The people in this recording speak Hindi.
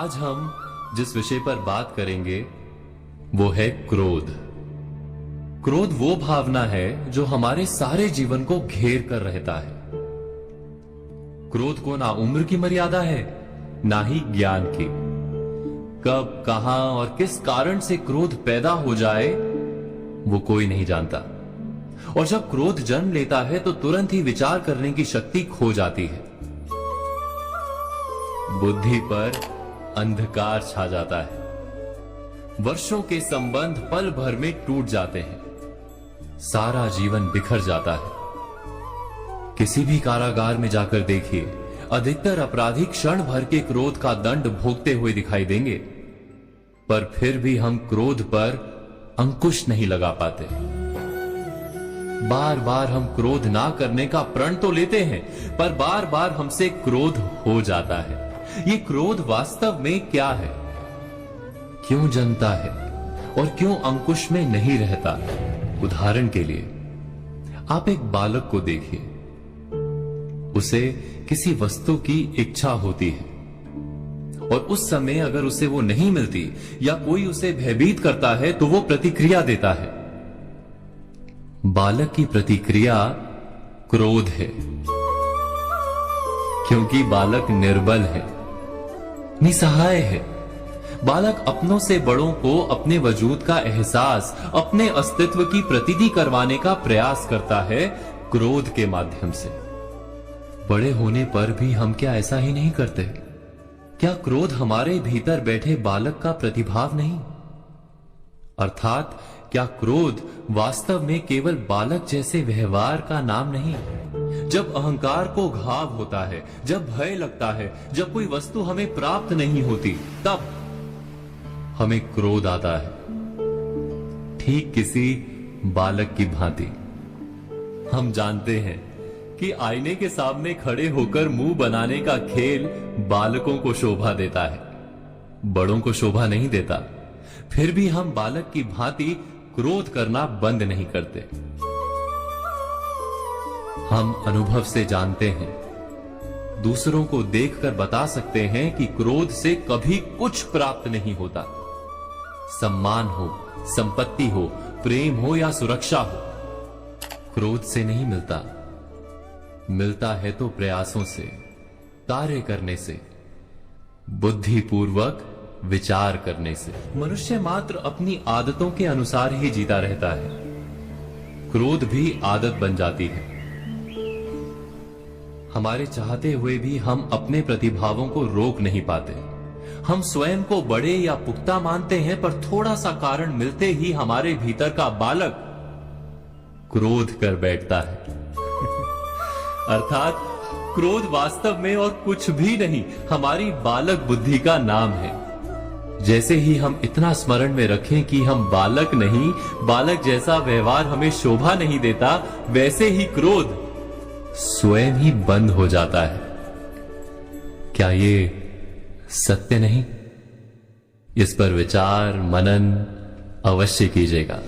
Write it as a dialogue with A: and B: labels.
A: आज हम जिस विषय पर बात करेंगे वो है क्रोध। क्रोध वो भावना है जो हमारे सारे जीवन को घेर कर रहता है। क्रोध को ना उम्र की मर्यादा है, ना ही ज्ञान की। कब, कहां और किस कारण से क्रोध पैदा हो जाए वो कोई नहीं जानता। और जब क्रोध जन्म लेता है तो तुरंत ही विचार करने की शक्ति खो जाती है। बुद्धि पर अंधकार छा जाता है। वर्षों के संबंध पल भर में टूट जाते हैं। सारा जीवन बिखर जाता है। किसी भी कारागार में जाकर देखिए, अधिकतर अपराधी क्षण भर के क्रोध का दंड भोगते हुए दिखाई देंगे, पर फिर भी हम क्रोध पर अंकुश नहीं लगा पाते। बार बार हम क्रोध ना करने का प्रण तो लेते हैं, पर बार बार हमसे क्रोध हो जाता है। ये क्रोध वास्तव में क्या है, क्यों जन्मता है और क्यों अंकुश में नहीं रहता? उदाहरण के लिए आप एक बालक को देखिए। उसे किसी वस्तु की इच्छा होती है और उस समय अगर उसे वो नहीं मिलती या कोई उसे भयभीत करता है तो वो प्रतिक्रिया देता है। बालक की प्रतिक्रिया क्रोध है, क्योंकि बालक निर्बल है, निसहाय है। बालक अपनों से बड़ों को अपने वजूद का एहसास, अपने अस्तित्व की प्रतीति करवाने का प्रयास करता है क्रोध के माध्यम से। बड़े होने पर भी हम क्या ऐसा ही नहीं करते? क्या क्रोध हमारे भीतर बैठे बालक का प्रतिभाव नहीं? अर्थात क्या क्रोध वास्तव में केवल बालक जैसे व्यवहार का नाम नहीं? जब अहंकार को घाव होता है, जब भय लगता है, जब कोई वस्तु हमें प्राप्त नहीं होती, तब हमें क्रोध आता है, ठीक किसी बालक की भांति। हम जानते हैं कि आईने के सामने खड़े होकर मुंह बनाने का खेल बालकों को शोभा देता है, बड़ों को शोभा नहीं देता। फिर भी हम बालक की भांति क्रोध करना बंद नहीं करते। हम अनुभव से जानते हैं, दूसरों को देखकर बता सकते हैं कि क्रोध से कभी कुछ प्राप्त नहीं होता। सम्मान हो, संपत्ति हो, प्रेम हो या सुरक्षा हो, क्रोध से नहीं मिलता। मिलता है तो प्रयासों से, कार्य करने से, बुद्धिपूर्वक विचार करने से। मनुष्य मात्र अपनी आदतों के अनुसार ही जीता रहता है। क्रोध भी आदत बन जाती है। हमारे चाहते हुए भी हम अपने प्रतिभावों को रोक नहीं पाते। हम स्वयं को बड़े या पुख्ता मानते हैं, पर थोड़ा सा कारण मिलते ही हमारे भीतर का बालक क्रोध कर बैठता है। अर्थात क्रोध वास्तव में और कुछ भी नहीं, हमारी बालक बुद्धि का नाम है। जैसे ही हम इतना स्मरण में रखें कि हम बालक नहीं, बालक जैसा व्यवहार हमें शोभा नहीं देता, वैसे ही क्रोध स्वयं ही बंद हो जाता है। क्या ये सत्य नहीं? इस पर विचार मनन अवश्य कीजिएगा।